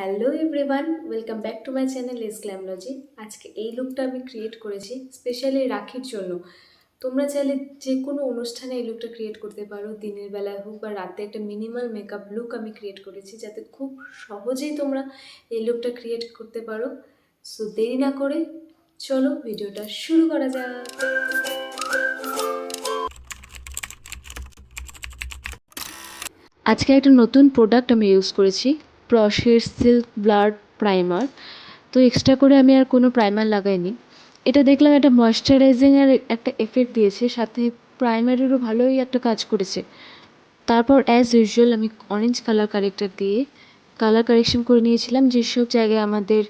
Hello everyone, welcome back to my channel S Glamology. আজকে এই লুকটা আমি ক্রিয়েট করেছি স্পেশালি রাখির জন্য। তোমরা চাইলে যে কোনো অনুষ্ঠানে এই লুকটা ক্রিয়েট করতে পারো, দিনের বেলায় হোক বা রাতে। একটা মিনিমাল মেকআপ লুক আমি ক্রিয়েট করেছি যাতে খুব সহজেই তোমরা এই লুকটা ক্রিয়েট করতে পারো। সো দেরি না করে চলো ভিডিওটা শুরু করা যাক। আজকে একটা নতুন প্রোডাক্ট আমি ইউজ করেছি, প্রশের সিল্ক ব্লার প্রাইমার। তো এক্সট্রা করে আমি আর কোনো প্রাইমার লাগাইনি। এটা দেখলাম একটা ময়শ্চারাইজিংয়ের একটা এফেক্ট দিয়েছে, সাথে প্রাইমারেরও ভালোই একটা কাজ করেছে। তারপর অ্যাজ ইউজুয়াল আমি অরেঞ্জ কালার কারেক্টার দিয়ে কালার কারেকশন করে নিয়েছিলাম যেসব জায়গায় আমাদের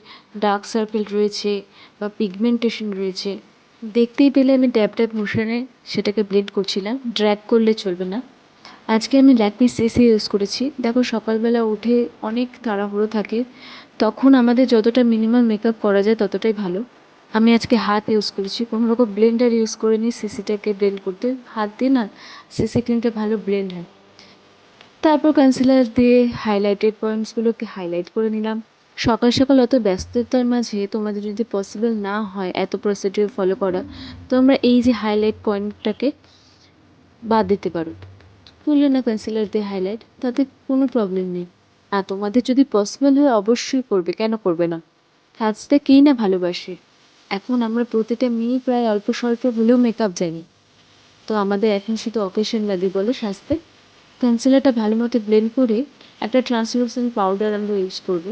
ডার্ক সার্কেল রয়েছে বা পিগমেন্টেশন রয়েছে। দেখতেই পেলে আমি ট্যাপ ট্যাপ মোশনে সেটাকে ব্লেন্ড করছিলাম, ড্র্যাগ করলে চলবে না। আজকে আমি ল্যাকমি সিসি ইউজ করেছি। দেখো, সকালবেলা উঠে অনেক তাড়াহুড়ো থাকে, তখন আমাদের যতটা মিনিমাম মেকআপ করা যায় ততটাই ভালো। আমি আজকে হাত ইউজ করেছি, কোনো রকম ব্লেন্ডার ইউজ করিনি সিসিটাকে ব্লেন্ড করতে। হাত দিয়ে না সিসি ক্রিমটা ভালো ব্লেন্ড হয়। তারপর কনসিলার দিয়ে হাইলাইটেড পয়েন্টসগুলোকে হাইলাইট করে নিলাম। সকাল সকাল অত ব্যস্ততার মাঝে তোমাদের যদি পসিবল না হয় এত প্রসিডিউর ফলো করা, তোমরা এই যে হাইলাইট পয়েন্টটাকে বাদ দিতে পারো। করলে না কনসিলার দিয়ে হাইলাইট, তাতে কোনো প্রবলেম নেই। আর তোমাদের যদি পসিবল হয় অবশ্যই করবে, কেন করবে না? সাজতে কেই না ভালোবাসে। এখন আমরা প্রতিটা মেয়েই প্রায় অল্প স্বল্প হলেও মেকআপ জানি। তো আমাদের এখন শুধু অকেশন লাগে বলো সাজতে। কনসিলারটা ভালো মতো ব্লেন্ড করে একটা ট্রান্সলুসেন্ট পাউডার আমরা ইউজ করবো।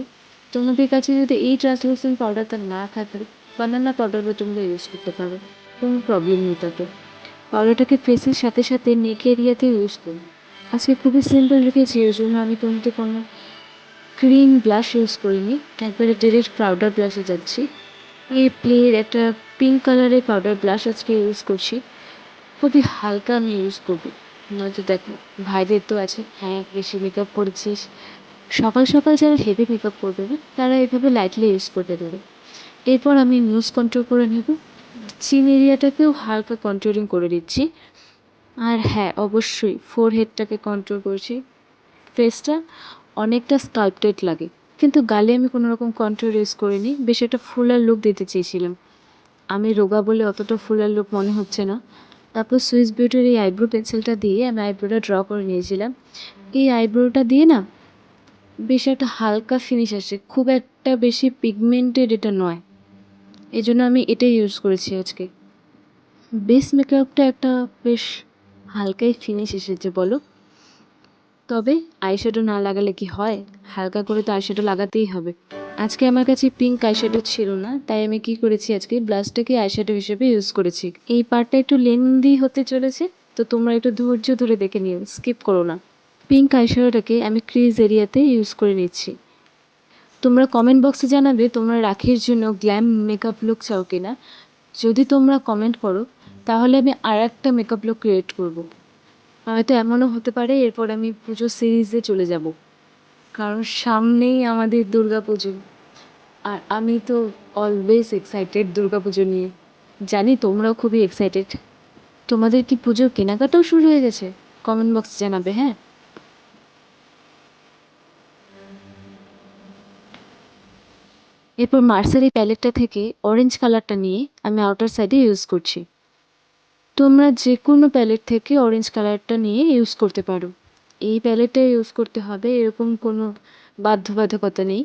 তোমাদের কাছে যদি এই ট্রান্সলুসেন্ট পাউডারটা না থাকে, বানানা পাউডারও তোমরা ইউজ করতে পারো, কোনো প্রবলেম নেই তাতে। পাউডারটাকে ফেসের সাথে সাথে নেক এরিয়াতেও ইউজ করি। আজকে খুবই সিম্পল রেখেছি, ওই জন্য আমি তোমাকে কোনো ক্রিম ব্লাশ ইউজ করিনি, একবারে ডিরেক্ট পাউডার ব্লাশে যাচ্ছি। এই প্লের একটা পিঙ্ক কালারের পাউডার ব্লাশ আজকে ইউজ করছি। খুবই হালকা আমি ইউজ করবো, নয়তো দেখো ভাইদের তো আছে, হ্যাঁ বেশি মেকআপ করেছিস। সকাল সকাল যারা হেভি মেকআপ করবে না তারা এভাবে লাইটলি ইউজ করতে দেবে। এরপর আমি নিউজ কন্ট্রোল করে নেব, চিন এরিয়াটাকেও হালকা কন্ট্রোলিং করে দিচ্ছি। আর হ্যাঁ, অবশ্যই ফোরহেডটাকে কন্ট্রোল করছি। ফেসটা অনেকটা স্কাল্পটেড লাগে, কিন্তু গালে আমি কোনো রকম কন্ট্রোল ইউজ করিনি, বেশ একটা ফুলার লুক দিতে চেয়েছিলাম। আমি রোগা বলে অতটা ফুলার লুক মনে হচ্ছে না। তারপর সুইস বিউটির এই আইব্রো পেন্সিলটা দিয়ে আমি আইব্রোটা ড্র করে নিয়েছিলাম। এই আইব্রোটা দিয়ে না বেশ একটা হালকা ফিনিশ আসে, খুব একটা বেশি পিগমেন্টেড এটা নয়, এই জন্য আমি এটাই ইউজ করেছি আজকে। বেস মেকআপটা একটা বেশ হালকাই ফিনিশ এসেছে বলো। তবে আইশ্যাডো না লাগালে কি হয়, হালকা করে তো আইশ্যাডো লাগাতেই হবে। আজকে আমার কাছে পিঙ্ক আইশ্যাডো ছিল না, তাই আমি কি করেছি, আজকে ব্লাশটাকে আইশ্যাডো হিসেবে ইউজ করেছি। এই পার্টটা একটু লেন্দি হতে চলেছে, তো তোমরা একটু ধৈর্য ধরে দেখে নিও, স্কিপ করো না। পিঙ্ক আইশ্যাডোটাকে আমি ক্রিজ এরিয়াতে ইউজ করে নিচ্ছি। তোমরা কমেন্ট বক্সে জানাবে তোমরা রাখির জন্য গ্ল্যাম মেকআপ লুক চাও কিনা। যদি তোমরা কমেন্ট করো তাহলে আমি আর একটা মেকআপ লুক ক্রিয়েট করব। হয়তো এমনও হতে পারে এরপর আমি পুজো সিরিজে চলে যাব, কারণ সামনেই আমাদের দুর্গা পুজো। আর আমি তো অলওয়েজ এক্সাইটেড দুর্গা পুজো নিয়ে। জানি তোমরাও খুবই এক্সাইটেড। তোমাদের কি পুজোর কেনাকাটাও শুরু হয়ে গেছে? কমেন্ট বক্সে জানাবে, হ্যাঁ। এরপর মার্সারি প্যালেটটা থেকে অরেঞ্জ কালারটা নিয়ে আমি আউটার সাইডে ইউজ করছি। তোমরা যে কোনো প্যালেট থেকে অরেঞ্জ কালারটা নিয়ে ইউজ করতে পারো। এই প্যালেটটা ইউজ করতে হবে এরকম কোনো বাধ্যবাধকতা নেই।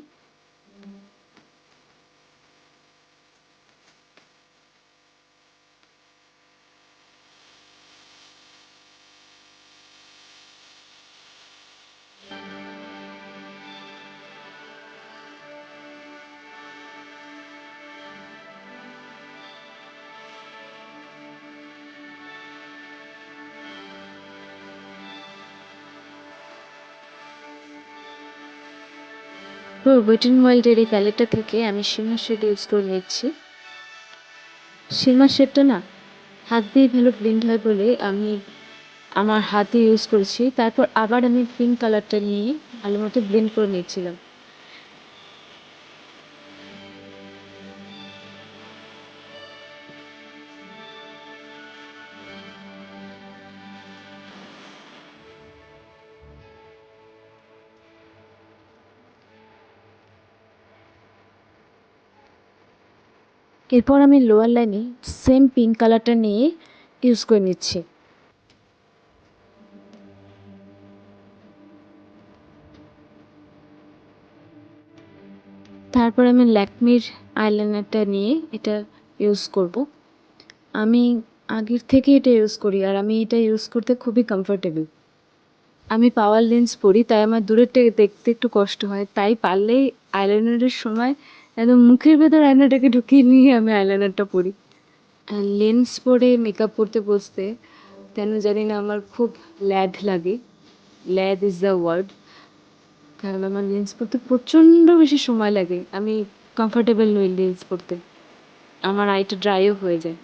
তো ওয়েট অ্যান্ড ওয়াইল্ডের এই প্যালেটটা থেকে আমি শিমার শেড ইউজ করে নিচ্ছি। শিমার শেডটা না হাত দিয়ে ভালো ব্লেন্ড হয় বলে আমি আমার হাতে ইউজ করেছি। তারপর আবার আমি পিঙ্ক কালারটা নিয়ে ভালো মতো ব্লেন্ড করে নিয়েছিলাম। এরপর আমি লোয়ার লাইনে সেম পিঙ্ক কালারটা নিয়ে ইউজ করে নিচ্ছি। তারপর আমি ল্যাকমির আইলাইনারটা নিয়ে এটা ইউজ করব। আমি আগের থেকে এটা ইউজ করি আর আমি এটা ইউজ করতে খুবই কমফোর্টেবল। আমি পাওয়ার লেন্স পরি, তাই আমার দূরের থেকে দেখতে একটু কষ্ট হয়, তাই পারলেই আইলাইনারের সময় একদম মুখের ভেতর আয়নাটাকে ঢুকিয়ে নিয়ে আমি আইলাইনারটা পরি। আর লেন্স পরে মেকআপ করতে বসতে কেন জানি না আমার খুব ল্যাদ লাগে। ল্যাদ ইজ দ্য ওয়ার্ড। কারণ আমার লেন্স পরতে প্রচণ্ড বেশি সময় লাগে। আমি কমফোর্টেবল নই লেন্স পরতে। আমার আইটা ড্রাইও হয়ে যায়।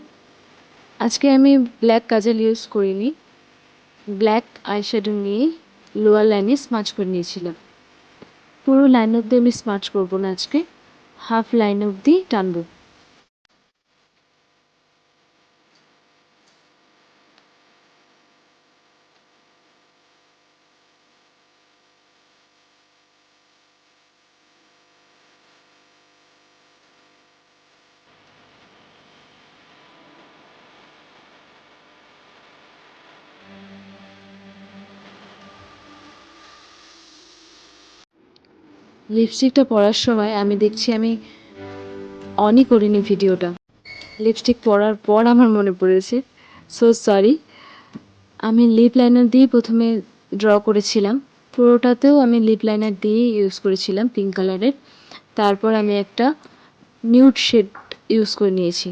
আজকে আমি ব্ল্যাক কাজল ইউজ করিনি। ব্ল্যাক আইশ্যাডো নিয়ে লোয়ার লাইনে স্মাচ করে নিয়েছিলাম। পুরো লাইন অব্দি আমি স্মাচ করবো না আজকে, হাফ লাইন অব্দি টানবো। লিপস্টিকটা পরার সময় আমি দেখছি আমি অনই করিনি ভিডিওটা। লিপস্টিক পরার পর আমার মনে পড়েছে, সো সরি। আমি লিপ লাইনার দিয়ে প্রথমে ড্র করেছিলাম, পুরোটাতেও আমি লিপ লাইনার দিয়ে ইউজ করেছিলাম পিঙ্ক কালারের। তারপর আমি একটা নিউড শেড ইউজ করে নিয়েছি।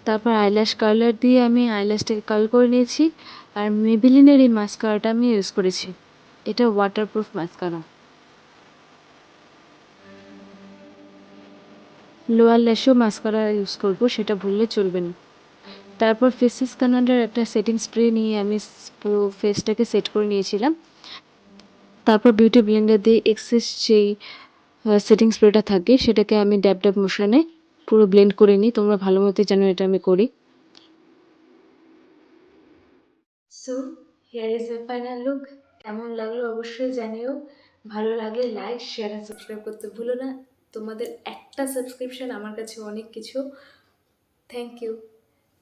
তারপর আইল্যাশ কালার দিয়ে আমি আইল্যাশটাকে কার্ল করে নিয়েছি। আর মেবিলিনের এই মাস্কারাটা আমি ইউজ করেছি। এটা ওয়াটারপ্রুফ মাস্কারা। লোয়ার ল্যাশেও মাস্কারা ইউজ করবো, সেটা ভুললে চলবে না। তারপর ফেসেস কানাডার একটা সেটিং স্প্রে নিয়ে আমি পুরো ফেসটাকে সেট করে নিয়েছিলাম। তারপর বিউটি ব্লেন্ডার দিয়ে এক্সেস যেই সেটিং স্প্রেটা থাকে সেটাকে আমি ড্যাব ড্যাব মোশনে পুরো ব্লেন্ড করে নিই। তোমরা ভালো মতো জানো এটা আমি করি। So here is the final look. কেমন লাগলো অবশ্যই জানিও। ভালো লাগলে লাইক, শেয়ার আর সাবস্ক্রাইব করতে ভুলো না। তোমাদের একটা সাবস্ক্রিপশন আমার কাছে অনেক কিছু। Thank you.